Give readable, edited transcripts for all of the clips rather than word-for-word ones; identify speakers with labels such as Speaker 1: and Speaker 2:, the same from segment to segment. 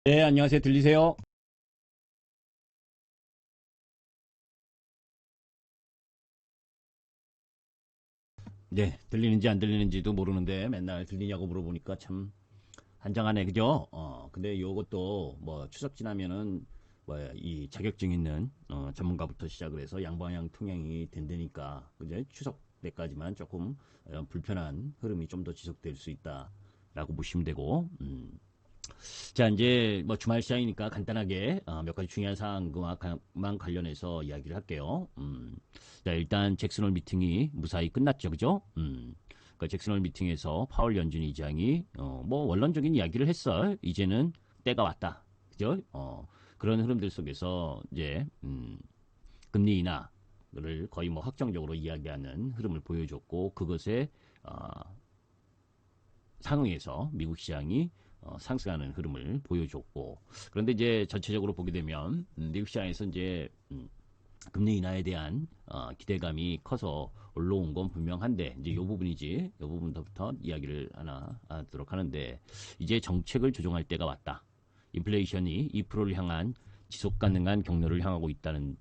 Speaker 1: 네, 안녕하세요. 들리세요? 네, 들리는지 안 들리는지도 모르는데 맨날 들리냐고 물어보니까 참 한장하네, 그죠? 근데 요것도 뭐 추석 지나면은 뭐야, 이 자격증 있는 전문가부터 시작을 해서 양방향 통행이 된다니까, 그죠? 추석 때까지만 조금 불편한 흐름이 좀 더 지속될 수 있다라고 보시면 되고, 자, 이제 뭐 주말 시장이니까 간단하게 몇 가지 중요한 사항만 관련해서 이야기를 할게요. 자, 일단 잭슨홀 미팅이 무사히 끝났죠, 그죠? 그 잭슨홀 미팅에서 파월 연준 의장이 뭐 원론적인 이야기를 했어. 이제는 때가 왔다, 그죠? 그런 흐름들 속에서 이제 금리 인하를 거의 뭐 확정적으로 이야기하는 흐름을 보여줬고 그것에 어, 상응해서 미국 시장이 상승하는 흐름을 보여줬고 그런데 이제 전체적으로 보게 되면 미국 시장에서 이제 금리 인하에 대한 기대감이 커서 올라온 건 분명한데 이제 요 부분이지 요 부분부터 이야기를 하나 하도록 하는데 이제 정책을 조정할 때가 왔다. 인플레이션이 2%를 향한 지속 가능한 경로를 향하고 있다는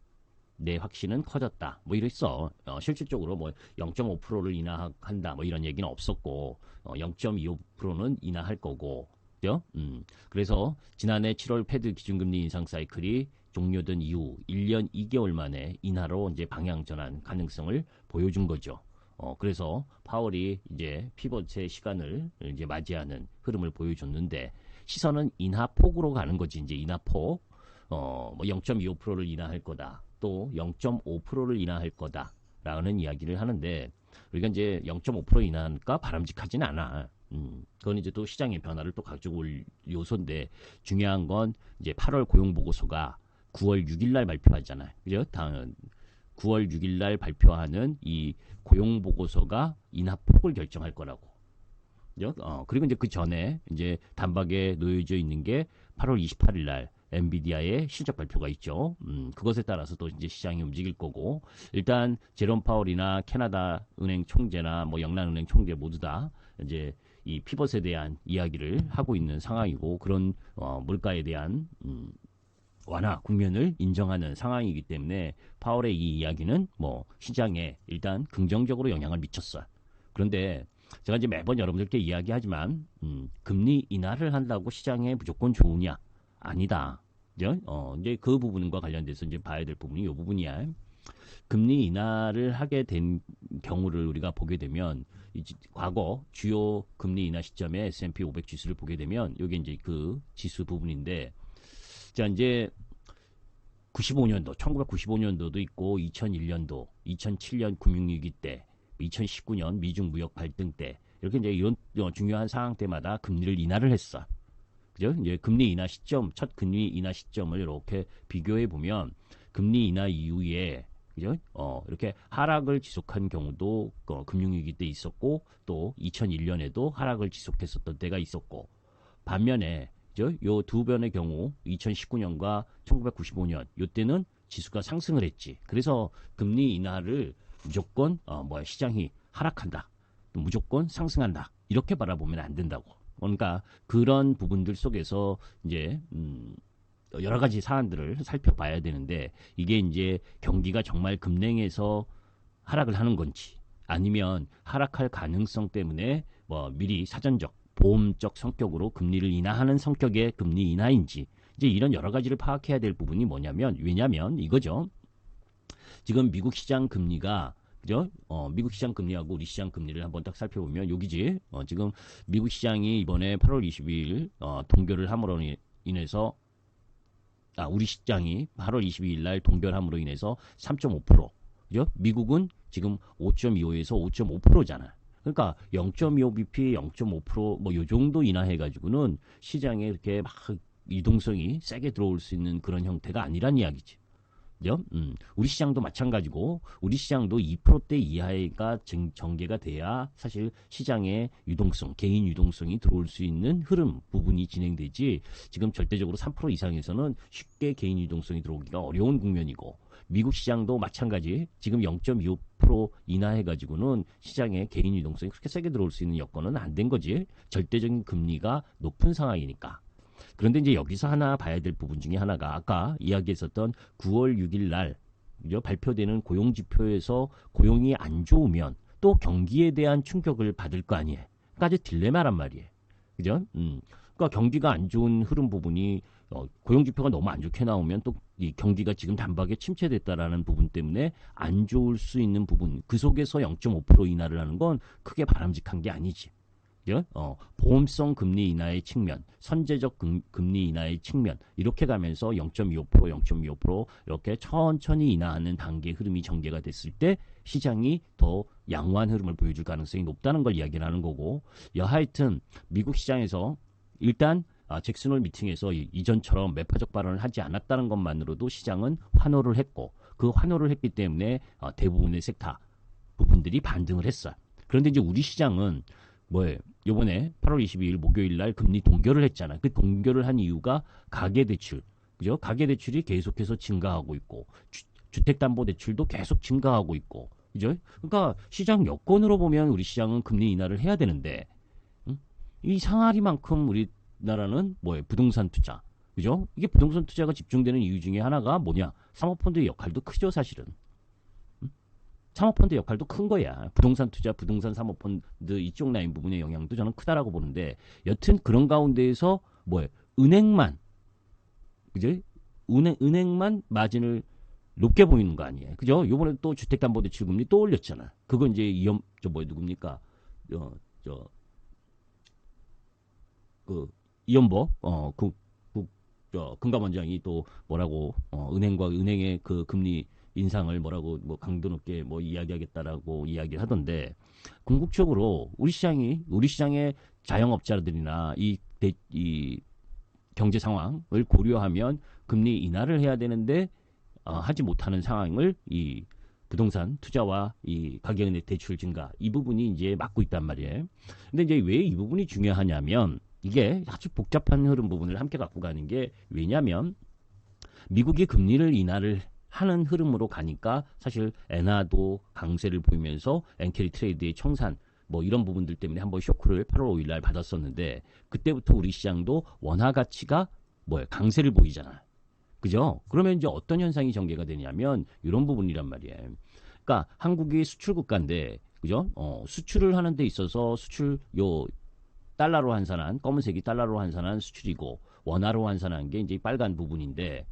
Speaker 1: 내 확신은 커졌다. 뭐 이랬어. 실질적으로 뭐 0.5%를 인하한다. 뭐 이런 얘기는 없었고 0.25%는 인하할 거고. 그죠? 그래서 지난해 7월 패드 기준금리 인상 사이클이 종료된 이후 1년 2개월 만에 인하로 이제 방향 전환 가능성을 보여준 거죠. 그래서 파월이 이제 피벗의 시간을 이제 맞이하는 흐름을 보여줬는데 시선은 인하폭으로 가는 거지. 이제 인하폭. 뭐 0.25%를 인하할 거다. 또 0.5%를 인하할 거다라는 이야기를 하는데 우리가 이제 0.5% 인하니까 바람직하진 않아. 그건 이제 또 시장의 변화를 또 가지고 올 요소인데 중요한 건 이제 8월 고용 보고서가 9월 6일 날 발표하잖아요. 그죠? 9월 6일 날 발표하는 이 고용 보고서가 인하폭을 결정할 거라고. 그죠? 그리고 이제 그 전에 이제 단박에 놓여져 있는 게 8월 28일 날 엔비디아의 실적 발표가 있죠. 그것에 따라서 또 이제 시장이 움직일 거고 일단 제롬 파월이나 캐나다 은행 총재나 뭐 영란은행 총재 모두 다 이제 이 피벗에 대한 이야기를 하고 있는 상황이고 그런 물가에 대한 완화 국면을 인정하는 상황이기 때문에 파월의 이 이야기는 뭐 시장에 일단 긍정적으로 영향을 미쳤어요. 그런데 제가 이제 매번 여러분들께 이야기하지만 금리 인하를 한다고 시장에 무조건 좋으냐? 아니다. 그죠? 이제 그 부분과 관련돼서 이제 봐야 될 부분이 이 부분이야. 금리 인하를 하게 된 경우를 우리가 보게 되면 과거 주요 금리 인하 시점에 S&P 500 지수를 보게 되면 이게 이제 그 지수 부분인데 자 이제 95년도, 1995년도도 있고 2001년도, 2007년 금융위기 때, 2019년 미중 무역 갈등 때 이렇게 이제 이런 중요한 상황 때마다 금리를 인하를 했어. 그죠? 이제 금리 인하 시점, 첫 금리 인하 시점을 이렇게 비교해 보면 금리 인하 이후에 그죠? 이렇게 하락을 지속한 경우도 금융위기 때 있었고 또 2001년에도 하락을 지속했었던 때가 있었고 반면에 요 두 변의 경우 2019년과 1995년 요때는 지수가 상승을 했지. 그래서 금리 인하를 무조건 뭐 시장이 하락한다. 무조건 상승한다. 이렇게 바라보면 안 된다고. 그러니까 그런 부분들 속에서 이제 여러 가지 사안들을 살펴봐야 되는데 이게 이제 경기가 정말 급냉해서 하락을 하는 건지 아니면 하락할 가능성 때문에 뭐 미리 사전적 보험적 성격으로 금리를 인하하는 성격의 금리 인하인지 이제 이런 여러 가지를 파악해야 될 부분이 뭐냐면 왜냐면 이거죠. 지금 미국 시장 금리가 그죠? 미국 시장 금리하고 우리 시장 금리를 한번 딱 살펴보면 여기지. 지금 미국 시장이 이번에 8월 22일 동결을 함으로 인해서 우리 시장이 8월 22일 날 동결함으로 인해서 3.5%. 그죠? 미국은 지금 5.25에서 5.5%잖아. 그러니까 0.25bp, 0.5%뭐 요 정도 인하해 가지고는 시장에 이렇게 막 유동성이 세게 들어올 수 있는 그런 형태가 아니란 이야기지. 그죠? 우리 시장도 마찬가지고 우리 시장도 2%대 이하가 전개가 돼야 사실 시장의 유동성, 개인 유동성이 들어올 수 있는 흐름 부분이 진행되지 지금 절대적으로 3% 이상에서는 쉽게 개인 유동성이 들어오기가 어려운 국면이고 미국 시장도 마찬가지 지금 0.25% 인하해가지고는 시장에 개인 유동성이 그렇게 세게 들어올 수 있는 여건은 안 된 거지 절대적인 금리가 높은 상황이니까 그런데 이제 여기서 하나 봐야 될 부분 중에 하나가 아까 이야기했었던 9월 6일 날 그죠? 발표되는 고용 지표에서 고용이 안 좋으면 또 경기에 대한 충격을 받을 거 아니에요. 그러니까 아주 딜레마란 말이에요. 그죠? 그러니까 경기가 안 좋은 흐름 부분이 고용 지표가 너무 안 좋게 나오면 또 이 경기가 지금 단박에 침체됐다라는 부분 때문에 안 좋을 수 있는 부분 그 속에서 0.5% 인하를 하는 건 크게 바람직한 게 아니지. 그죠? 보험성 금리 인하의 측면, 선제적 금리 인하의 측면 이렇게 가면서 0.25%, 0.25% 이렇게 천천히 인하하는 단계 흐름이 전개가 됐을 때 시장이 더 양호한 흐름을 보여줄 가능성이 높다는 걸 이야기를 하는 거고 여하튼 미국 시장에서 일단 잭슨홀 미팅에서 이전처럼 매파적 발언을 하지 않았다는 것만으로도 시장은 환호를 했고 그 환호를 했기 때문에 대부분의 섹터 부분들이 반등을 했어요. 그런데 이제 우리 시장은 뭐예요? 요번에 8월 22일 목요일 날 금리 동결을 했잖아. 그 동결을 한 이유가 가계대출, 그죠? 가계대출이 계속해서 증가하고 있고 주택담보대출도 계속 증가하고 있고, 그죠? 그러니까 시장 여건으로 보면 우리 시장은 금리 인하를 해야 되는데 이 상하리만큼 우리나라는 뭐예요? 부동산 투자, 그죠? 이게 부동산 투자가 집중되는 이유 중에 하나가 뭐냐? 사모펀드의 역할도 크죠, 사실은. 사모펀드 역할도 큰 거야. 부동산 투자, 부동산 사모펀드 이쪽 라인 부분의 영향도 저는 크다라고 보는데 여튼 그런 가운데에서 뭐예요? 은행만 그죠? 은행만 마진을 높게 보이는 거 아니에요. 그죠? 요번에 또 주택담보대출 금리 또 올렸잖아. 그건 이제 누굽니까? 이연보 금감원장이 또 뭐라고 은행과 은행의 그 금리 인상을 뭐라고 뭐 강도 높게 뭐 이야기하겠다라고 이야기를 하던데 궁극적으로 우리 시장의 자영업자들이나 이 경제 상황을 고려하면 금리 인하를 해야 되는데 하지 못하는 상황을 이 부동산 투자와 이 가계은행 대출 증가 이 부분이 이제 막고 있단 말이에요. 근데 이제 왜 이 부분이 중요하냐면 이게 아주 복잡한 흐름 부분을 함께 갖고 가는 게 왜냐면 미국이 금리를 인하를 하는 흐름으로 가니까 사실 엔화도 강세를 보이면서 엔캐리 트레이드의 청산 뭐 이런 부분들 때문에 한번 쇼크를 8월 5일 날 받았었는데 그때부터 우리 시장도 원화 가치가 강세를 보이잖아. 그죠? 그러면 이제 어떤 현상이 전개가 되냐면 이런 부분이란 말이에요. 그러니까 한국이 수출 국가인데 그죠? 수출을 하는 데 있어서 달러로 환산한 검은색이 달러로 환산한 수출이고 원화로 환산한 게 이제 빨간 부분인데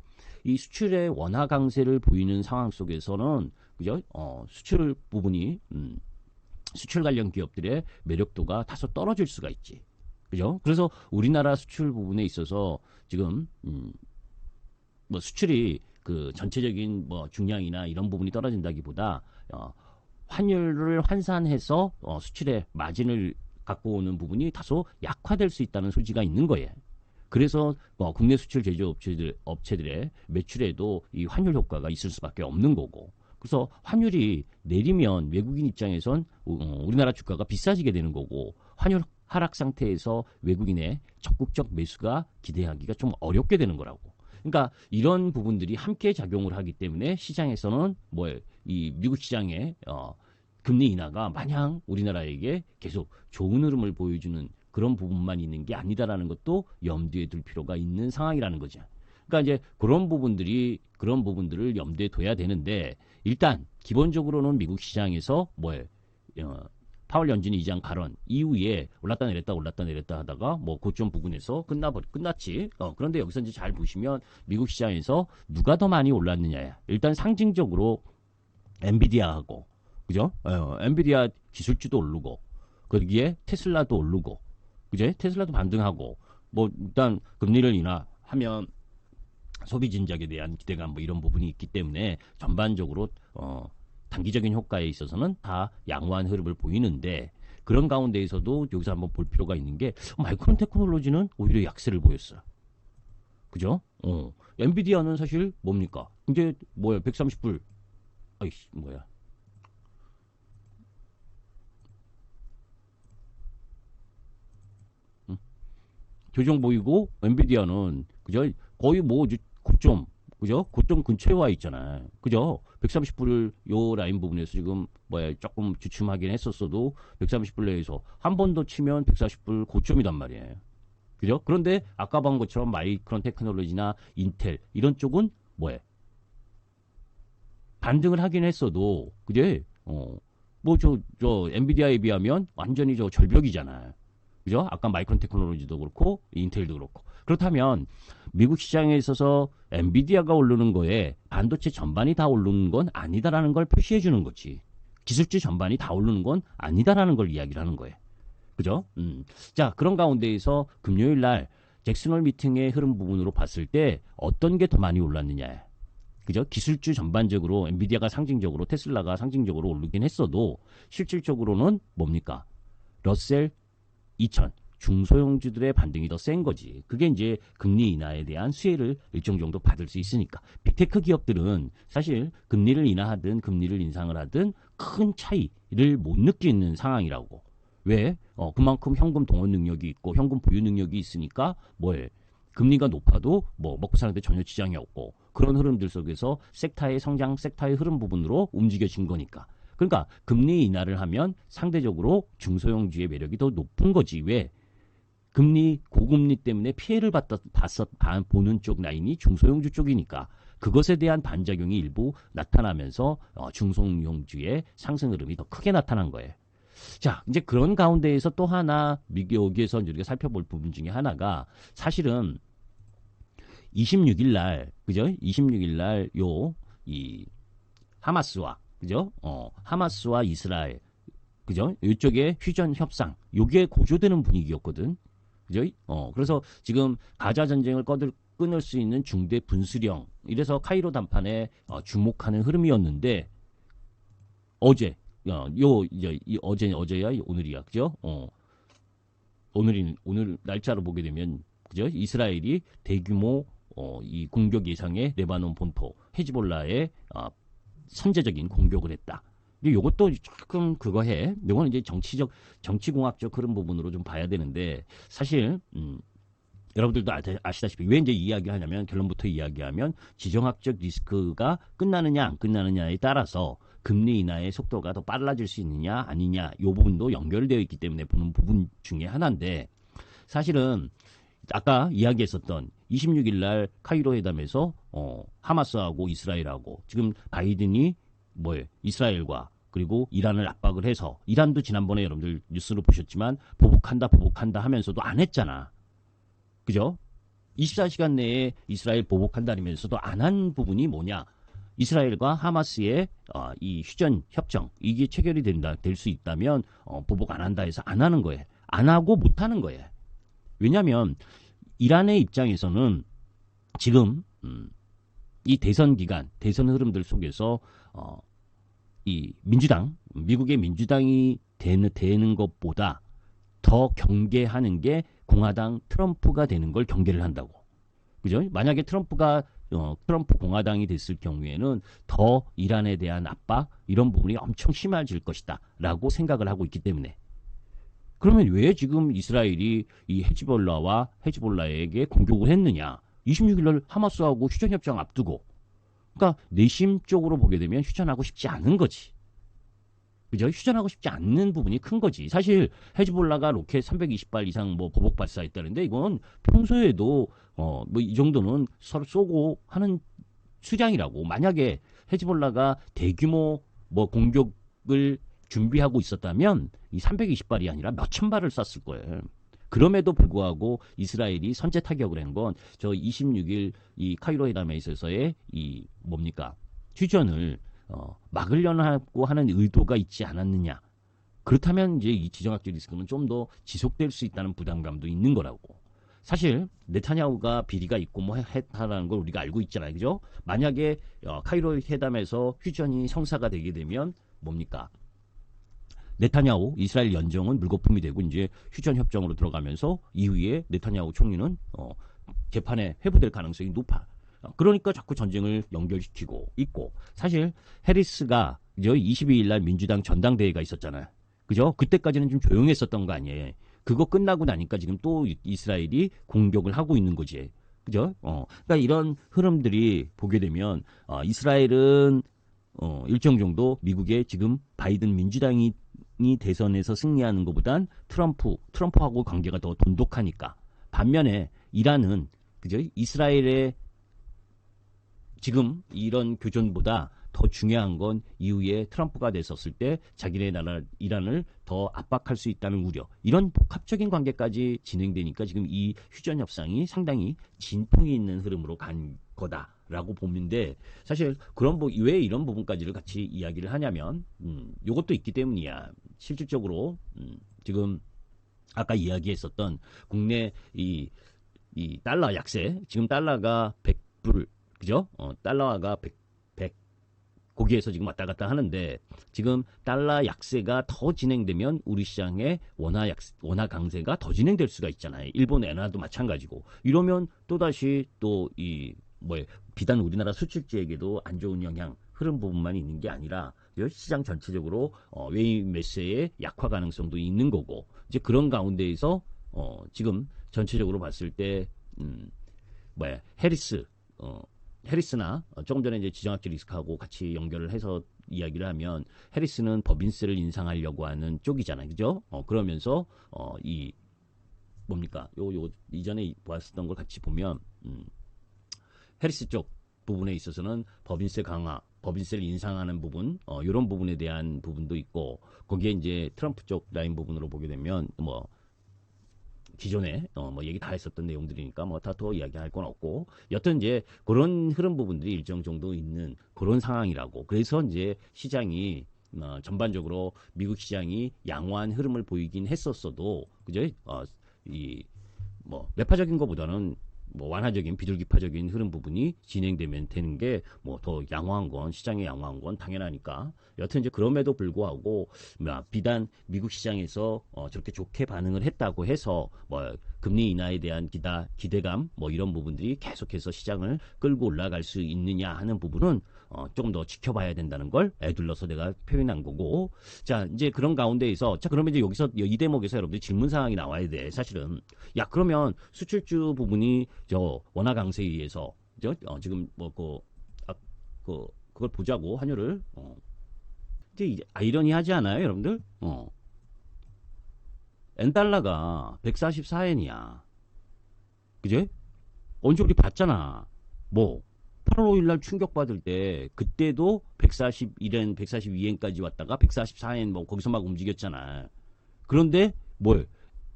Speaker 1: 이 수출의 원화 강세를 보이는 상황 속에서는 그죠? 수출 부분이 수출 관련 기업들의 매력도가 다소 떨어질 수가 있지. 그죠? 그래서 우리나라 수출 부분에 있어서 지금 뭐 수출이 그 전체적인 뭐 중량이나 이런 부분이 떨어진다기보다 환율을 환산해서 수출의 마진을 갖고 오는 부분이 다소 약화될 수 있다는 소지가 있는 거예요. 그래서 국내 수출 제조 업체들의 매출에도 이 환율 효과가 있을 수밖에 없는 거고. 그래서 환율이 내리면 외국인 입장에선 우리나라 주가가 비싸지게 되는 거고 환율 하락 상태에서 외국인의 적극적 매수가 기대하기가 좀 어렵게 되는 거라고. 그러니까 이런 부분들이 함께 작용을 하기 때문에 시장에서는 이 미국 시장의 금리 인하가 마냥 우리나라에게 계속 좋은 흐름을 보여주는 그런 부분만 있는 게 아니다라는 것도 염두에 둘 필요가 있는 상황이라는 거죠. 그러니까 이제 그런 부분들을 염두에 둬야 되는데 일단 기본적으로는 미국 시장에서 파월 연준 의장 발언 이후에 올랐다 내렸다 하다가 고점 부근에서 끝났지. 그런데 여기서 이제 잘 보시면 미국 시장에서 누가 더 많이 올랐느냐야. 일단 상징적으로 엔비디아하고 그죠? 엔비디아 기술주도 오르고 거기에 테슬라도 오르고 그제? 테슬라도 반등하고 일단 금리를 인하하면 소비 진작에 대한 기대감 이런 부분이 있기 때문에 전반적으로 단기적인 효과에 있어서는 다 양호한 흐름을 보이는데 그런 가운데에서도 여기서 한번 볼 필요가 있는 게 마이크론 테크놀로지는 오히려 약세를 보였어요. 그죠? 엔비디아는 사실 뭡니까? 이제 130불 아이씨 뭐야? 조정 보이고 엔비디아는 그죠? 거의 고점 그죠? 고점 근처에 와 있잖아. 그죠? 130불을 요 라인 부분에서 지금 조금 주춤하긴 했었어도 130불 내에서 한 번 더 치면 140불 고점이란 말이에요. 그죠? 그런데 아까 본 것처럼 마이크론 테크놀로지나 인텔 이런 쪽은 뭐해? 반등을 하긴 했어도 그게 뭐 저 엔비디아에 비하면 완전히 저 절벽이잖아요. 그죠? 아까 마이크론 테크놀로지도 그렇고 인텔도 그렇고. 그렇다면 미국 시장에 있어서 엔비디아가 오르는 거에 반도체 전반이 다 오르는 건 아니다라는 걸 표시해 주는 거지. 기술주 전반이 다 오르는 건 아니다라는 걸 이야기를 하는 거예요. 그죠? 자, 그런 가운데에서 금요일 날 잭슨홀 미팅의 흐름 부분으로 봤을 때 어떤 게 더 많이 올랐느냐. 그죠? 기술주 전반적으로 엔비디아가 상징적으로 테슬라가 상징적으로 오르긴 했어도 실질적으로는 뭡니까? 러셀 2000 중소형주들의 반등이 더 센 거지. 그게 이제 금리 인하에 대한 수혜를 일정 정도 받을 수 있으니까. 빅테크 기업들은 사실 금리를 인하하든 금리를 인상을 하든 큰 차이를 못 느끼는 상황이라고. 왜? 그만큼 현금 동원 능력이 있고 현금 보유 능력이 있으니까 뭐해? 금리가 높아도 뭐 먹고 사는데 전혀 지장이 없고 그런 흐름들 속에서 섹터의 성장, 섹터의 흐름 부분으로 움직여진 거니까. 그러니까 금리 인하를 하면 상대적으로 중소형주의 매력이 더 높은 거지. 왜? 금리 고금리 때문에 피해를 보는 쪽 라인이 중소형주 쪽이니까 그것에 대한 반작용이 일부 나타나면서 중소형주의 상승 흐름이 더 크게 나타난 거예요. 자, 이제 그런 가운데에서 또 하나 여기에서 우리가 살펴볼 부분 중에 하나가 사실은 26일 날, 그죠? 26일 날 이 하마스와 그죠? 하마스와 이스라엘, 그죠? 이쪽에 휴전 협상, 요게 고조되는 분위기였거든. 그죠? 그래서 지금 가자 전쟁을 끊을 수 있는 중대 분수령, 이래서 카이로談판에 주목하는 흐름이었는데 어제, 어제야 오늘이야, 그죠? 오늘 날짜로 보게 되면 그죠? 이스라엘이 대규모 이 공격 예상의 레바논 본토 헤즈볼라의 선제적인 공격을 했다. 이것도 조금 그거 해. 이거는 이제 정치공학적 흐름 부분으로 좀 봐야 되는데 사실 여러분들도 아시다시피 왜 이제 이야기하냐면 결론부터 이야기하면 지정학적 리스크가 끝나느냐 안 끝나느냐에 따라서 금리 인하의 속도가 더 빨라질 수 있느냐 아니냐 이 부분도 연결되어 있기 때문에 보는 부분 중에 하나인데 사실은 아까 이야기했었던 26일 날 카이로 회담에서 하마스하고 이스라엘하고 지금 바이든이 이스라엘과 그리고 이란을 압박을 해서 이란도 지난번에 여러분들 뉴스로 보셨지만 보복한다 하면서도 안 했잖아. 그죠? 24시간 내에 이스라엘 보복한다면서도 안 한 부분이 뭐냐? 이스라엘과 하마스의 이 휴전 협정 이게 체결이 될 수 있다면 보복 안 한다 해서 안 하는 거예요. 안 하고 못 하는 거예요. 왜냐하면 이란의 입장에서는 지금 이 대선 기간, 대선 흐름들 속에서 이 미국의 민주당이 되는 것보다 더 경계하는 게 공화당 트럼프가 되는 걸 경계를 한다고. 그죠? 만약에 트럼프 공화당이 됐을 경우에는 더 이란에 대한 압박 이런 부분이 엄청 심해질 것이다라고 생각을 하고 있기 때문에. 그러면 왜 지금 이스라엘이 이 헤즈볼라에게 공격을 했느냐? 26일 날 하마스하고 휴전협정 앞두고. 그러니까 내심적으로 보게 되면 휴전하고 싶지 않은 거지. 그죠? 휴전하고 싶지 않는 부분이 큰 거지. 사실 헤즈볼라가 로켓 320발 이상 보복 발사했다는데 이건 평소에도 이 정도는 서로 쏘고 하는 수량이라고. 만약에 헤즈볼라가 대규모 공격을 준비하고 있었다면 이 320발이 아니라 몇천 발을 쐈을 거예요. 그럼에도 불구하고 이스라엘이 선제 타격을 한 건 저 26일 이 카이로 회담에 있어서의 이 휴전을 막으려고 하는 의도가 있지 않았느냐. 그렇다면 이제 이 지정학적 리스크는 좀 더 지속될 수 있다는 부담감도 있는 거라고. 사실 네타냐후가 비리가 있고 했다는 걸 우리가 알고 있잖아요. 그죠? 만약에 카이로 회담에서 휴전이 성사가 되게 되면 네타냐후 이스라엘 연정은 물거품이 되고 이제 휴전 협정으로 들어가면서 이후에 네타냐후 총리는 재판에 회부될 가능성이 높아. 그러니까 자꾸 전쟁을 연결시키고 있고 사실 해리스가 22일 날 민주당 전당대회가 있었잖아요. 그죠? 그때까지는 좀 조용했었던 거 아니에요. 그거 끝나고 나니까 지금 또 이스라엘이 공격을 하고 있는 거지. 그죠? 그러니까 이런 흐름들이 보게 되면 이스라엘은 일정 정도 미국의 지금 바이든 민주당이 대선에서 승리하는 것보단 트럼프하고 관계가 더 돈독하니까 반면에 이란은 그죠? 이스라엘의 지금 이런 교전보다 더 중요한 건 이후에 트럼프가 됐었을 때 자기네 나라 이란을 더 압박할 수 있다는 우려. 이런 복합적인 관계까지 진행되니까 지금 이 휴전 협상이 상당히 진통이 있는 흐름으로 간 거다라고 보는데 사실 그런 왜 이런 부분까지를 같이 이야기를 하냐면 요것도 있기 때문이야. 실질적으로 지금 아까 이야기했었던 국내 이 달러 약세, 지금 달러가 100불, 그죠? 달러가 100 거기에서 지금 왔다 갔다 하는데 지금 달러 약세가 더 진행되면 우리 시장의 원화 강세가 더 진행될 수가 있잖아요. 일본 엔화도 마찬가지고 이러면 또다시 또 비단 우리나라 수출지에게도 안 좋은 영향 흐름 부분만 있는 게 아니라 시장 전체적으로 외인 매수의 약화 가능성도 있는 거고 이제 그런 가운데에서 지금 전체적으로 봤을 때 해리스나 조금 전에 이제 지정학적 리스크하고 같이 연결을 해서 이야기를 하면 해리스는 법인세를 인상하려고 하는 쪽이잖아요, 그죠? 그러면서 이 뭡니까? 요 이전에 보았었던 걸 같이 보면 해리스 쪽 부분에 있어서는 법인세 강화, 법인세를 인상하는 부분, 이런 부분에 대한 부분도 있고 거기에 이제 트럼프 쪽 라인 부분으로 보게 되면 기존에 얘기 다 했었던 내용들이니까 다 더 이야기할 건 없고 여튼 이제 그런 흐름 부분들이 일정 정도 있는 그런 상황이라고. 그래서 이제 시장이 전반적으로 미국 시장이 양호한 흐름을 보이긴 했었어도 그죠? 매파적인 것보다는 완화적인 비둘기파적인 흐름 부분이 진행되면 되는 게 더 양호한 건 시장에 양호한 건 당연하니까 여튼 이제 그럼에도 불구하고 비단 미국 시장에서 저렇게 좋게 반응을 했다고 해서 금리 인하에 대한 기대감 이런 부분들이 계속해서 시장을 끌고 올라갈 수 있느냐 하는 부분은 조금 더 지켜봐야 된다는 걸 애둘러서 내가 표현한 거고 자 이제 그런 가운데에서 자 그러면 이제 여기서 이 대목에서 여러분들 질문 사항이 나와야 돼. 사실은 야 그러면 수출주 부분이 저 원화 강세에 의해서 지금 그걸 보자고 환율을 이제 아이러니하지 않아요, 여러분들? 엔달러가 144엔이야. 그죠? 언제 우리 봤잖아. 8월 5일 날 충격받을 때 그때도 141엔, 142엔까지 왔다가 144엔 거기서 막 움직였잖아. 그런데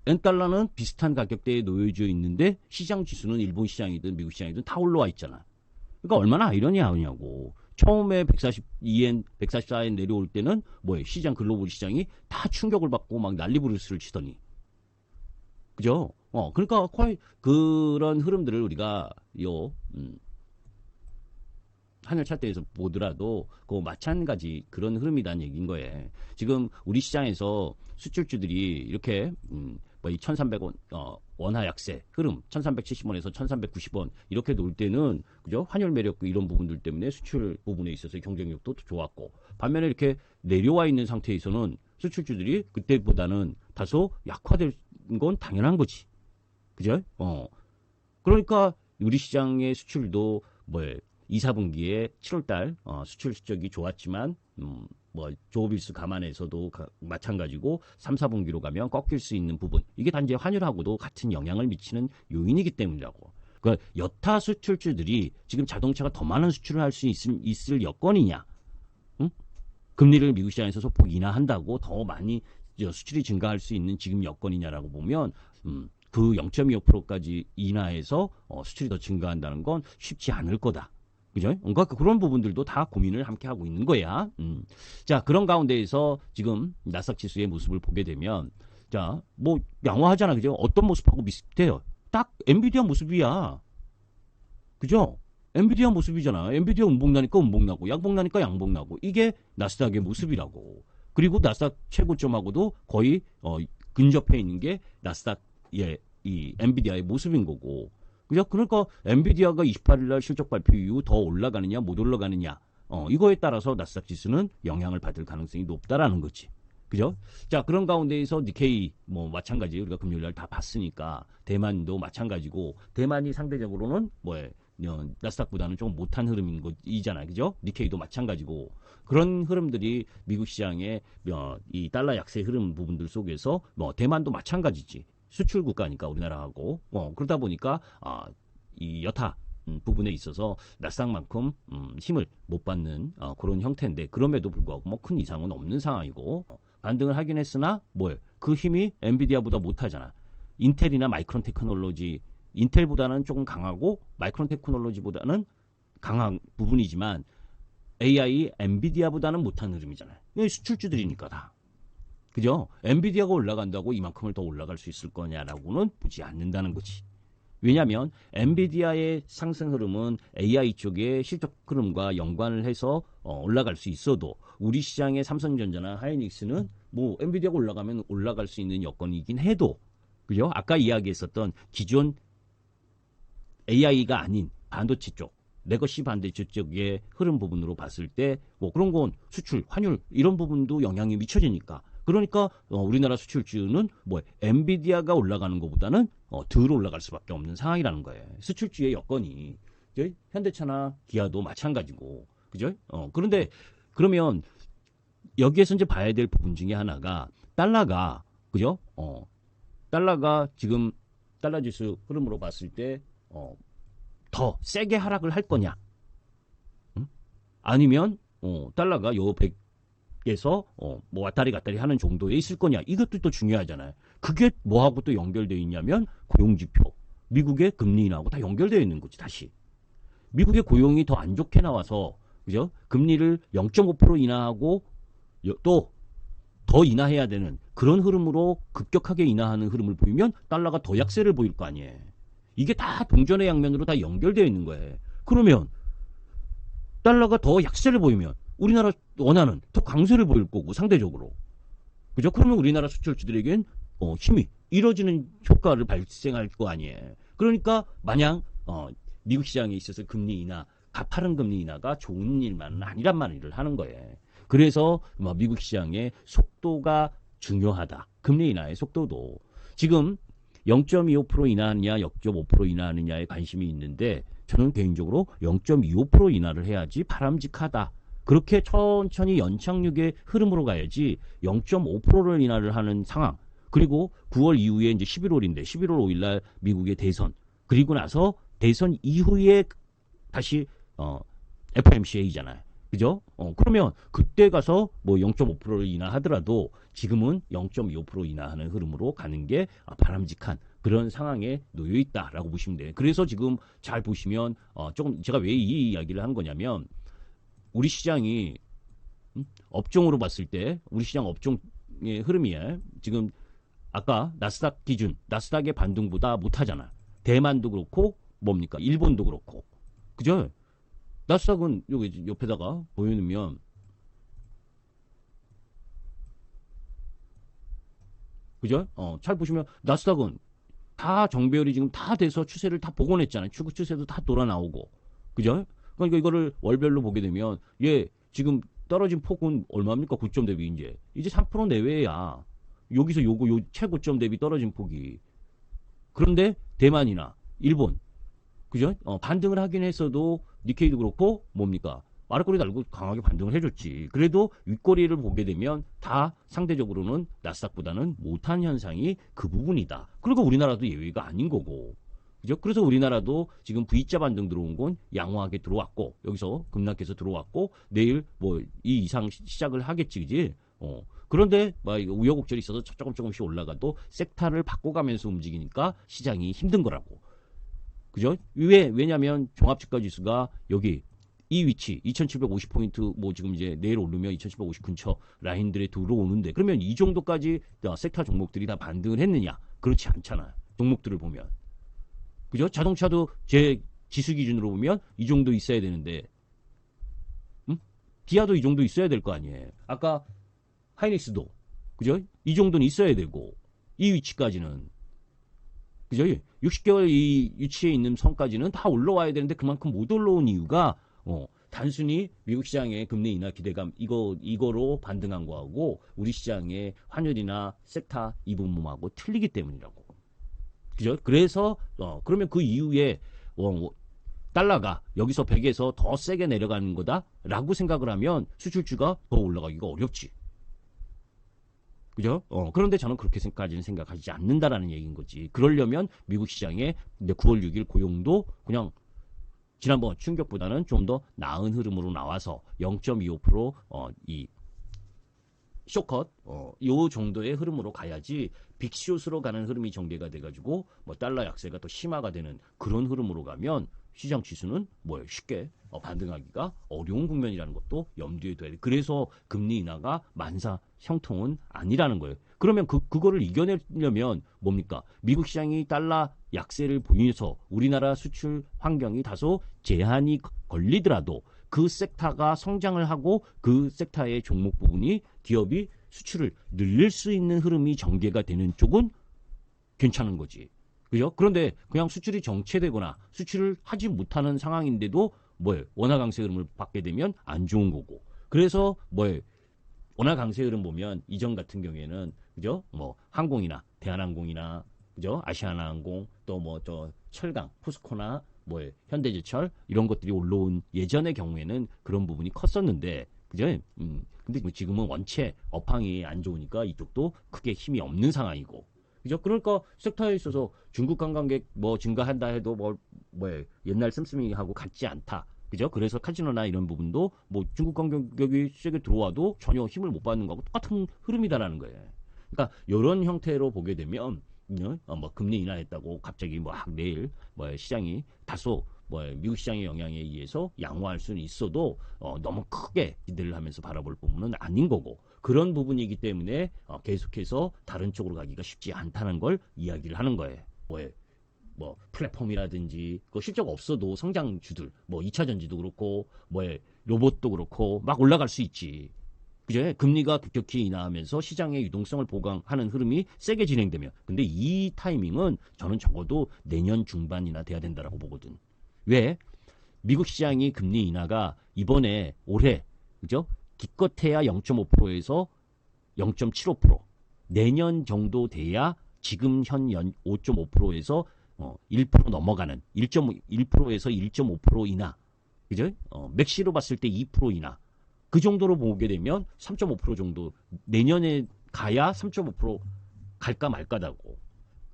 Speaker 1: 엔달러는 비슷한 가격대에 놓여져 있는데 시장 지수는 일본 시장이든 미국 시장이든 다 올라와 있잖아. 그러니까 얼마나 아이러니하냐고. 처음에 142엔, 144엔 내려올 때는 시장 글로벌 시장이 다 충격을 받고 막 난리부르스를 치더니. 그죠? 그러니까 거의 그런 흐름들을 우리가 하늘 차트에서 보더라도 마찬가지 그런 흐름이라는 얘기인 거예요. 지금 우리 시장에서 수출주들이 이렇게 1,300원 원화 약세 흐름 1,370원에서 1,390원 이렇게 놓을 때는 그죠? 환율 매력 이런 부분들 때문에 수출 부분에 있어서 경쟁력도 좋았고 반면에 이렇게 내려와 있는 상태에서는 수출주들이 그때보다는 다소 약화될 건 당연한 거지. 그죠? 그러니까 우리 시장의 수출도 2, 4분기에 7월달 수출 실적이 좋았지만 조업일수 감안해서도 마찬가지고 3, 4분기로 가면 꺾일 수 있는 부분 이게 단지 환율하고도 같은 영향을 미치는 요인이기 때문이라고. 그러니까 여타 수출주들이 지금 자동차가 더 많은 수출을 할 수 있을 여건이냐? 응? 금리를 미국 시장에서 소폭 인하한다고 더 많이 수출이 증가할 수 있는 지금 여건이냐라고 보면 그 0.25%까지 인하해서 수출이 더 증가한다는 건 쉽지 않을 거다. 그죠? 그러니까 그런 부분들도 다 고민을 함께 하고 있는 거야. 자, 그런 가운데에서 지금 나스닥 지수의 모습을 보게 되면 자, 양호하잖아. 그죠? 어떤 모습하고 비슷해요. 딱 엔비디아 모습이야. 그죠? 엔비디아 모습이잖아. 엔비디아 음봉 나니까 음봉 나고 양봉 나니까 양봉 나고 이게 나스닥의 모습이라고. 그리고 나스닥 최고점하고도 거의 근접해 있는 게 나스닥의 이 엔비디아의 모습인 거고. 그죠? 그러니까 엔비디아가 28일 날 실적 발표 이후 더 올라가느냐 못 올라가느냐 이거에 따라서 나스닥 지수는 영향을 받을 가능성이 높다라는 거지. 그죠? 자, 그런 가운데에서 니케이 마찬가지 우리가 금요일 날 다 봤으니까 대만도 마찬가지고 대만이 상대적으로는 나스닥보다는 조금 못한 흐름인 거이잖아요. 그죠? 니케이도 마찬가지고 그런 흐름들이 미국 시장의 이 달러 약세 흐름 부분들 속에서 대만도 마찬가지지. 수출 국가니까 우리나라하고 그러다 보니까 이 여타 부분에 있어서 나스닥만큼 힘을 못 받는 그런 형태인데 그럼에도 불구하고 뭐 큰 이상은 없는 상황이고 반등을 하긴 했으나 그 힘이 엔비디아보다 못하잖아. 인텔이나 마이크론 테크놀로지 인텔보다는 조금 강하고 마이크론 테크놀로지보다는 강한 부분이지만 AI 엔비디아보다는 못한 흐름이잖아요. 수출주들이니까 다. 그죠? 엔비디아가 올라간다고 이만큼을 더 올라갈 수 있을 거냐라고는 보지 않는다는 거지. 왜냐하면 엔비디아의 상승 흐름은 AI 쪽의 실적 흐름과 연관을 해서 올라갈 수 있어도 우리 시장의 삼성전자나 하이닉스는 뭐 엔비디아가 올라가면 올라갈 수 있는 여건이긴 해도 그죠? 아까 이야기했었던 기존 AI가 아닌 반도체 쪽 레거시 반도체 쪽의 흐름 부분으로 봤을 때 뭐 그런 건 수출, 환율 이런 부분도 영향이 미쳐지니까 그러니까 우리나라 수출주는 엔비디아가 올라가는 것보다는 덜 올라갈 수밖에 없는 상황이라는 거예요. 수출주의 여건이 그죠? 현대차나 기아도 마찬가지고 그죠? 그런데 그러면 여기에서 이제 봐야 될 부분 중에 하나가 달러가 그죠? 달러가 지금 달러 지수 흐름으로 봤을 때 더 세게 하락을 할 거냐? 응? 아니면 달러가 요 100에서 뭐 왔다리 갔다리 하는 정도에 있을 거냐? 이것도 또 중요하잖아요. 그게 뭐하고 또 연결되어 있냐면 고용지표, 미국의 금리 인하하고 다 연결되어 있는 거지 다시. 미국의 고용이 더 안 좋게 나와서 그죠? 금리를 0.5% 인하하고 또 더 인하해야 되는 그런 흐름으로 급격하게 인하하는 흐름을 보이면 달러가 더 약세를 보일 거 아니에요. 이게 다 동전의 양면으로 다 연결되어 있는 거예요. 그러면 달러가 더 약세를 보이면 우리나라 원화는 더 강세를 보일 거고 상대적으로. 그죠? 그러면 우리나라 수출주들에겐 힘이 잃어지는 효과를 발생할 거 아니에요. 그러니까 마냥 미국 시장에 있어서 금리 인하, 가파른 금리 인하가 좋은 일만은 아니란 말을 하는 거예요. 그래서 미국 시장의 속도가 중요하다. 금리 인하의 속도도. 지금 0.25% 인하하느냐 0.5% 인하하느냐에 관심이 있는데 저는 개인적으로 0.25% 인하를 해야지 바람직하다. 그렇게 천천히 연착륙의 흐름으로 가야지 0.5%를 인하를 하는 상황. 그리고 9월 이후에 이제 11월인데 11월 5일 날 미국의 대선. 그리고 나서 대선 이후에 다시 FOMC이잖아요. 그죠? 그러면 그때 가서 뭐 0.5%를 인하하더라도 지금은 0.25% 인하하는 흐름으로 가는 게 바람직한 그런 상황에 놓여 있다라고 보시면 돼요. 그래서 지금 잘 보시면 조금 제가 왜 이 이야기를 한 거냐면 우리 시장이 업종으로 봤을 때 우리 시장 업종의 흐름이에요. 지금 아까 나스닥 기준, 나스닥의 반등보다 못하잖아. 대만도 그렇고 뭡니까? 일본도 그렇고. 그죠? 나스닥은 여기 옆에다가 보여놓으면 그죠? 잘 보시면 나스닥은 다 정배열이 지금 다 돼서 추세를 다 복원했잖아요. 추세도 다 돌아 나오고. 그죠? 그러니까 이거를 월별로 보게 되면 지금 떨어진 폭은 얼마입니까? 9점 대비 이제 3% 내외야. 여기서 요 최고점 대비 떨어진 폭이. 그런데 대만이나 일본 그죠? 반등을 하긴 했어도 니케이도 그렇고 뭡니까? 아랫꼬리 달고 강하게 반등을 해줬지. 그래도 윗꼬리를 보게 되면 다 상대적으로는 나스닥보다는 못한 현상이 그 부분이다. 그리고 우리나라도 예외가 아닌 거고. 그죠? 그래서 우리나라도 지금 V자 반등 들어온 건 양호하게 들어왔고 여기서 급락해서 들어왔고 내일 뭐 이 이상 시작을 하겠지, 그지? 그런데 막 우여곡절이 있어서 조금씩 올라가도 섹터를 바꿔가면서 움직이니까 시장이 힘든 거라고. 그죠? 왜냐면 종합주가지수가 여기 이 위치 2750포인트 뭐 지금 이제 내일 오르면 2750 근처 라인들에 들어오는데 그러면 이 정도까지 섹터 종목들이 다 반등을 했느냐? 그렇지 않잖아. 종목들을 보면. 그죠? 자동차도 제 지수 기준으로 보면 이 정도 있어야 되는데 기아도 이 정도 있어야 될 거 아니에요. 아까 하이닉스도 그죠? 이 정도는 있어야 되고 이 위치까지는 그죠? 60개월 이 위치에 있는 선까지는 다 올라와야 되는데 그만큼 못 올라온 이유가 단순히 미국 시장의 금리 인하 기대감 이거로 반등한 거하고 우리 시장의 환율이나 섹터 이 부분하고 틀리기 때문이라고. 그죠? 그래서 그러면 그 이후에 달러가 여기서 100에서 더 세게 내려가는 거다라고 생각을 하면 수출주가 더 올라가기가 어렵지. 그죠? 그런데 저는 그렇게까지는 생각하지 않는다라는 얘기인 거지. 그러려면 미국 시장의 9월 6일 고용도 그냥 지난번 충격보다는 좀 더 나은 흐름으로 나와서 0.25% 이 쇼컷 요 정도의 흐름으로 가야지 빅숏으로 가는 흐름이 전개가 돼가지고 뭐 달러 약세가 더 심화가 되는 그런 흐름으로 가면 시장 지수는 뭐예요? 쉽게 반등하기가 어려운 국면이라는 것도 염두에 둬야 돼. 그래서 금리 인하가 만사 형통은 아니라는 거예요. 그러면 그거를 이겨내려면 뭡니까? 미국 시장이 달러 약세를 보이면서 우리나라 수출 환경이 다소 제한이 걸리더라도 그 섹터가 성장을 하고 그 섹터의 종목 부분이 기업이 수출을 늘릴 수 있는 흐름이 전개가 되는 쪽은 괜찮은 거지. 그죠? 그런데 그냥 수출이 정체되거나 수출을 하지 못하는 상황인데도 뭐예요? 원화 강세 흐름을 받게 되면 안 좋은 거고. 그래서 뭐예요? 원화 강세 흐름 보면 이전 같은 경우에는 그죠? 뭐 항공이나 대한항공이나 그죠? 아시아나항공 또 뭐 저 철강, 포스코나 뭐예요? 현대제철 이런 것들이 올라온 예전의 경우에는 그런 부분이 컸었는데 그죠? 근데 지금은 원체 업황이 안 좋으니까 이쪽도 크게 힘이 없는 상황이고. 그죠? 그러니까 섹터에 있어서 중국 관광객 뭐 증가한다 해도 뭐예요? 옛날 씀씀이하고 같지 않다. 그죠? 그래서 카지노나 이런 부분도 뭐 중국 관광객이 세게 들어와도 전혀 힘을 못 받는 거하고 똑같은 흐름이다라는 거예요. 그러니까 이런 형태로 보게 되면 뭐 금리 인하했다고 갑자기 막 내일 뭐 시장이 다소 뭐 미국 시장의 영향에 의해서 양호할 수는 있어도 너무 크게 기대를 하면서 바라볼 부분은 아닌 거고 그런 부분이기 때문에 계속해서 다른 쪽으로 가기가 쉽지 않다는 걸 이야기를 하는 거예요. 뭐 플랫폼이라든지 그 실적 없어도 성장주들 뭐 2차 전지도 그렇고 뭐 로봇도 그렇고 막 올라갈 수 있지. 그죠? 금리가 급격히 인하하면서 시장의 유동성을 보강하는 흐름이 세게 진행되면 근데 이 타이밍은 저는 적어도 내년 중반이나 돼야 된다라고 보거든. 왜? 미국 시장이 금리 인하가 이번에 올해 그죠? 기껏해야 0.5%에서 0.75% 내년 정도 돼야 지금 현 5.5%에서 1% 넘어가는 1.1%에서 1.5% 인하 그죠? 맥시로 봤을 때 2% 인하 그 정도로 보게 되면 3.5% 정도 내년에 가야 3.5% 갈까 말까다고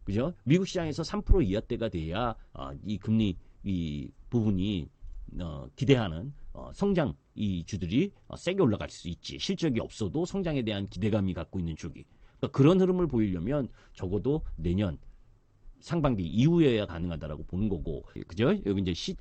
Speaker 1: 그죠? 미국 시장에서 3% 이하대가 돼야 이 금리 이 부분이 기대하는 성장 이 주들이 세게 올라갈 수 있지. 실적이 없어도 성장에 대한 기대감이 갖고 있는 쪽이. 그러니까 그런 흐름을 보이려면 적어도 내년 상반기 이후에야 가능하다라고 보는 거고, 그죠? 여기 이제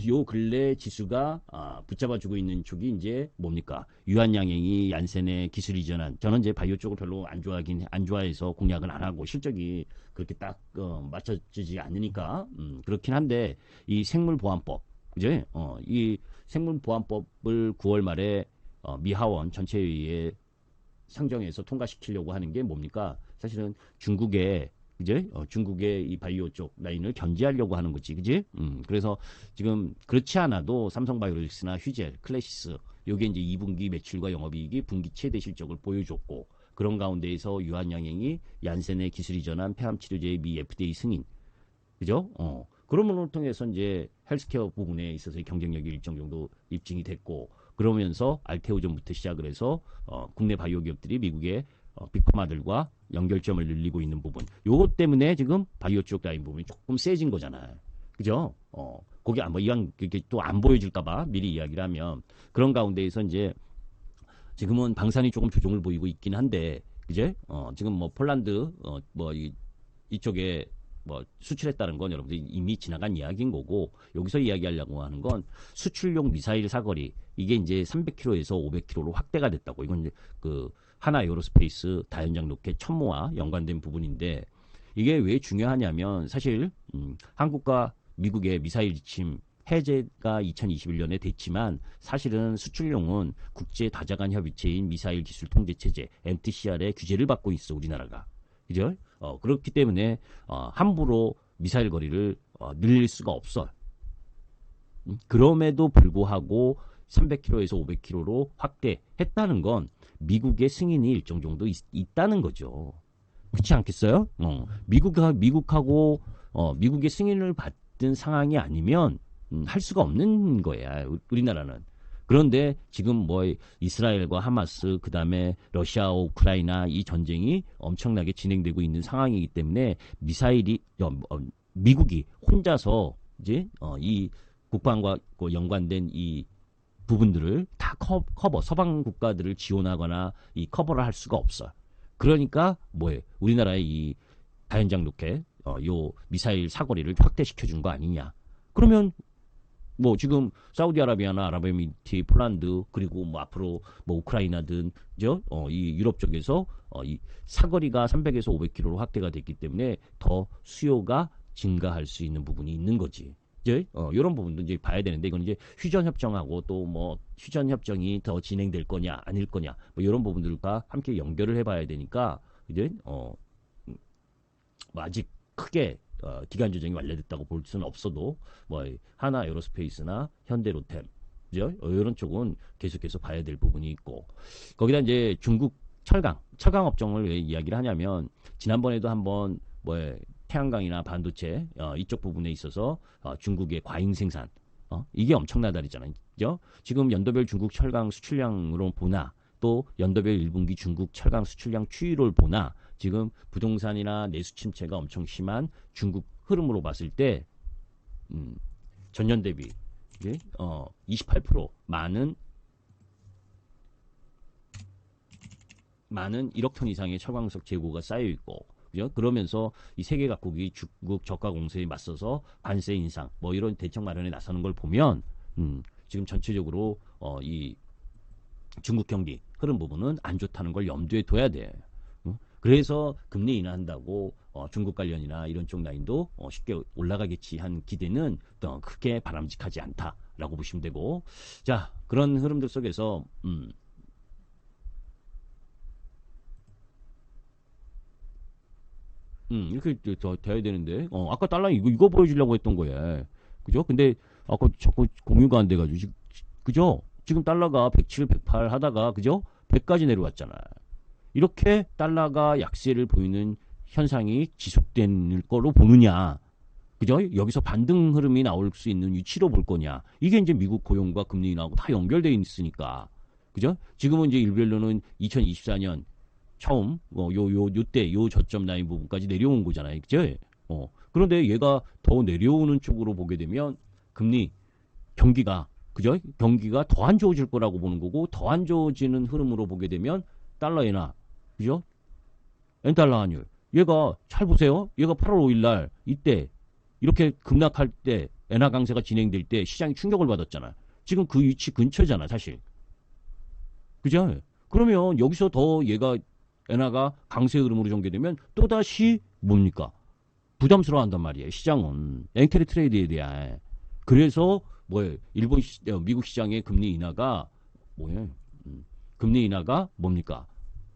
Speaker 1: 요 근래 지수가 붙잡아주고 있는 쪽이 이제 뭡니까? 유한양행이 얀센의 기술 이전한. 저는 이제 바이오 쪽을 별로 안 좋아해서 공략은 안 하고 실적이 그렇게 딱 맞춰지지 않으니까 그렇긴 한데 이 생물보안법, 그죠? 이 생물보안법을 9월 말에 미하원 전체회의에 상정해서 통과시키려고 하는 게 뭡니까? 사실은 중국의 이제 중국의 이 바이오 쪽 라인을 견제하려고 하는 거지, 그지? 그래서 지금 그렇지 않아도 삼성바이오로직스나 휴젤, 클래시스 요게 이제 2분기 매출과 영업이익이 분기 최대 실적을 보여줬고 그런 가운데에서 유한양행이 얀센의 기술 이전한 폐암 치료제의 미 FDA 승인, 그죠? 그런 부분을 통해서 이제 헬스케어 부분에 있어서의 경쟁력이 일정 정도 입증이 됐고 그러면서 알테오전부터 시작을 해서 국내 바이오 기업들이 미국의 빅파마들과 연결점을 늘리고 있는 부분. 요것 때문에 지금 바이오 쪽 라인 부분이 조금 세진 거잖아요. 그죠? 거기 뭐 이왕 그게 또 안 보여줄까봐 미리 이야기를 하면 그런 가운데에서 이제 지금은 방산이 조금 조정을 보이고 있긴 한데, 그제? 지금 뭐 폴란드 뭐 이쪽에 뭐 수출했다는 건 여러분들이 이미 지나간 이야기인 거고 여기서 이야기하려고 하는 건 수출용 미사일 사거리 이게 이제 300km에서 500km로 확대가 됐다고. 이건 이제 그 하나 에어로스페이스 다연장 로켓 천모와 연관된 부분인데 이게 왜 중요하냐면 사실 한국과 미국의 미사일 지침 해제가 2021년에 됐지만 사실은 수출용은 국제 다자간 협의체인 미사일 기술 통제 체제 MTCR의 규제를 받고 있어 우리나라가. 그죠? 그렇기 때문에 함부로 미사일 거리를 늘릴 수가 없어. 그럼에도 불구하고 300km에서 500km로 확대했다는 건 미국의 승인이 일정 정도 있다는 거죠. 그렇지 않겠어요? 미국하고 미국의 승인을 받은 상황이 아니면 할 수가 없는 거야. 우리나라는. 그런데 지금 뭐 이스라엘과 하마스 그다음에 러시아와 우크라이나 이 전쟁이 엄청나게 진행되고 있는 상황이기 때문에 미사일이 미국이 혼자서 이제 이 국방과 연관된 이 부분들을 다 커버 서방 국가들을 지원하거나 이 커버를 할 수가 없어. 그러니까 뭐예요? 우리나라의 이 다연장 로켓 요 미사일 사거리를 확대시켜 준 거 아니냐. 그러면 뭐 지금 사우디아라비아나 아랍에미리트, 폴란드 그리고 뭐 앞으로 뭐 우크라이나든 이 유럽 쪽에서 이 사거리가 300에서 500km로 확대가 됐기 때문에 더 수요가 증가할 수 있는 부분이 있는 거지. 이제 이런 부분도 이제 봐야 되는데 이건 이제 휴전 협정하고 또 뭐 휴전 협정이 더 진행될 거냐 아닐 거냐 뭐 이런 부분들과 함께 연결을 해봐야 되니까 이제 뭐 아직 크게 기간 조정이 완료됐다고 볼 수는 없어도 뭐 하나 에어로스페이스나 현대 로템 그죠? 이런 쪽은 계속해서 봐야 될 부분이 있고 거기다 이제 중국 철강 업종을 왜 이야기를 하냐면 지난번에도 한번 뭐 태양광이나 반도체 이쪽 부분에 있어서 중국의 과잉 생산 이게 엄청나다 그랬잖아요. 그죠? 지금 연도별 중국 철강 수출량으로 보나 또 연도별 1분기 중국 철강 수출량 추이를 보나 지금 부동산이나 내수 침체가 엄청 심한 중국 흐름으로 봤을 때 전년 대비 28% 많은 1억 톤 이상의 철광석 재고가 쌓여 있고 그죠? 그러면서 이 세계 각국이 중국 저가 공세에 맞서서 관세 인상 뭐 이런 대책 마련에 나서는 걸 보면 지금 전체적으로 이 중국 경기 흐름 부분은 안 좋다는 걸 염두에 둬야 돼. 그래서 금리 인하한다고 중국 관련이나 이런 쪽 라인도 쉽게 올라가겠지 한 기대는 크게 바람직하지 않다라고 보시면 되고 자 그런 흐름들 속에서 이렇게 더 돼야 되는데 아까 달러 이거 보여주려고 했던 거예요. 그죠? 근데 아까 자꾸 공유가 안 돼가지고 그죠? 지금 달러가 107, 108 하다가 그죠? 100까지 내려왔잖아. 이렇게 달러가 약세를 보이는 현상이 지속될 거로 보느냐. 그죠? 여기서 반등 흐름이 나올 수 있는 위치로 볼 거냐. 이게 이제 미국 고용과 금리 인하고 다 연결되어 있으니까. 그죠? 지금은 이제 일별로는 2024년 처음 요때 요 저점 라인 부분까지 내려온 거잖아요. 그죠? 그런데 얘가 더 내려오는 쪽으로 보게 되면 금리 경기가 그죠? 경기가 더 안 좋아질 거라고 보는 거고 더 안 좋아지는 흐름으로 보게 되면 달러 엔화 그죠? 엔달러 환율 얘가 잘 보세요. 얘가 8월 5일 날 이때 이렇게 급락할 때 엔화 강세가 진행될 때 시장이 충격을 받았잖아. 지금 그 위치 근처잖아, 사실. 그죠? 그러면 여기서 더 얘가 엔화가 강세 흐름으로 전개되면 또다시 뭡니까? 부담스러워한단 말이에요. 시장은 앵테리 트레이드에 대한. 그래서 미국 시장의 금리 인하가 금리 인하가 뭡니까?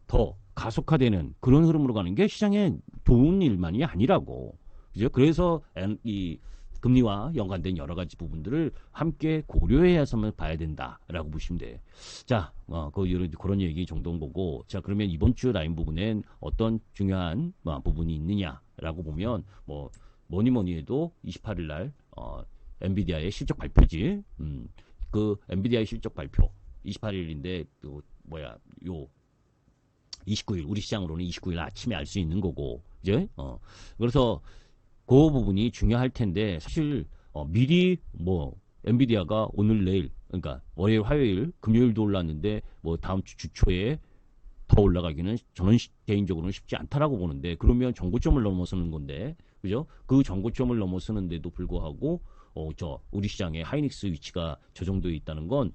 Speaker 1: 더 가속화되는 그런 흐름으로 가는 게 시장에 좋은 일만이 아니라고. 그죠? 그래서 이 금리와 연관된 여러 가지 부분들을 함께 고려해야만 봐야 된다라고 보시면 돼. 자, 그런 얘기 정도인 거고. 자, 그러면 이번 주 라인 부분엔 어떤 중요한 부분이 있느냐라고 보면 뭐니 해도 28일 날 엔비디아의 실적 발표지. 그 엔비디아의 실적 발표 28일인데 요 29일 우리 시장으로는 29일 아침에 알 수 있는 거고. 이제 그래서 그 부분이 중요할 텐데 사실 미리 엔비디아가 오늘 내일 그러니까 월요일 화요일 금요일도 올랐는데 다음 주 주초에 더 올라가기는 저는 개인적으로는 쉽지 않다라고 보는데 그러면 정고점을 넘어서는 건데 그죠? 그 정고점을 넘어서는데도 불구하고 우리 시장의 하이닉스 위치가 저 정도에 있다는 건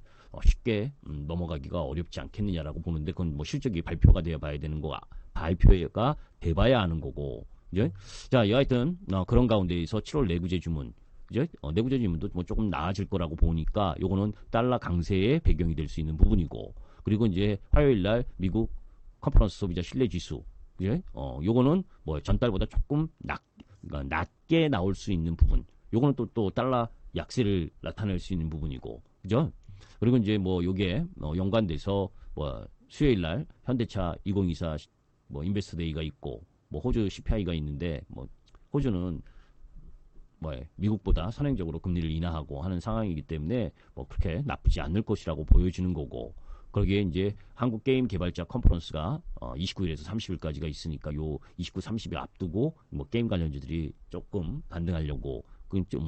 Speaker 1: 쉽게 넘어가기가 어렵지 않겠느냐라고 보는데 그건 실적이 발표가 되어 봐야 되는 거가 발표가 돼봐야 하는 거고 그죠? 자, 여하튼 그런 가운데에서 7월 내구재 주문, 그죠? 내구재 주문도 조금 나아질 거라고 보니까 요거는 달러 강세의 배경이 될 수 있는 부분이고, 그리고 이제 화요일 날 미국 컨퍼런스 소비자 신뢰 지수, 그죠? 요거는 전달보다 조금 낮게 나올 수 있는 부분, 요거는 또 달러 약세를 나타낼 수 있는 부분이고, 그죠? 그리고 이제 요게 연관돼서 수요일 날 현대차 2024 인베스트 데이가 있고. 호주 CPI가 있는데 호주는 미국보다 선행적으로 금리를 인하하고 하는 상황이기 때문에 뭐 그렇게 나쁘지 않을 것이라고 보여지는 거고 거기에 이제 한국 게임 개발자 컨퍼런스가 29일에서 30일까지가 있으니까 요 29, 30일 앞두고 뭐 게임 관련주들이 조금 반등하려고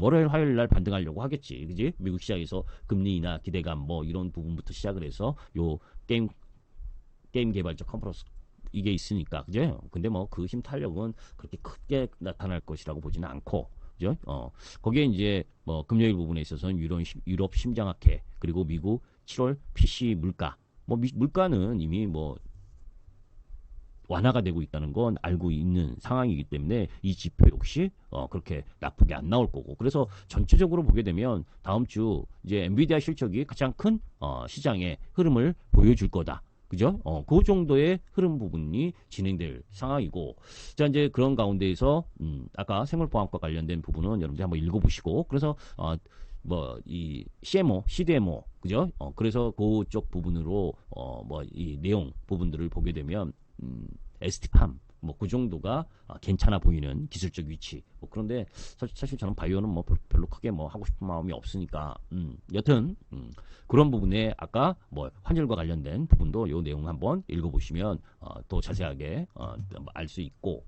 Speaker 1: 월요일 화요일 날 반등하려고 하겠지. 그지? 미국 시장에서 금리 인하 기대감 뭐 이런 부분부터 시작을 해서 요 게임 개발자 컨퍼런스 이게 있으니까 그죠? 근데 뭐 그 힘 탄력은 그렇게 크게 나타날 것이라고 보지는 않고 그죠? 거기에 이제 뭐 금요일 부분에 있어서는 유럽 심장학회 그리고 미국 7월 PC 물가 뭐 물가는 이미 뭐 완화가 되고 있다는 건 알고 있는 상황이기 때문에 이 지표 역시 그렇게 나쁘게 안 나올 거고 그래서 전체적으로 보게 되면 다음 주 이제 엔비디아 실적이 가장 큰 시장의 흐름을 보여줄 거다. 그죠? 그 정도의 흐름 부분이 진행될 상황이고, 자, 이제 그런 가운데에서, 아까 생물보안과 관련된 부분은 여러분들이 한번 읽어보시고, 그래서, 이 CMO, CDMO, 그죠? 그래서 그쪽 부분으로, 이 내용 부분들을 보게 되면, ST팜, 뭐 그 정도가 괜찮아 보이는 기술적 위치. 뭐 그런데 사실 저는 바이오는 뭐 별로 크게 뭐 하고 싶은 마음이 없으니까 여튼 그런 부분에 아까 뭐 환율과 관련된 부분도 요 내용 한번 읽어보시면 또 자세하게 알 수 있고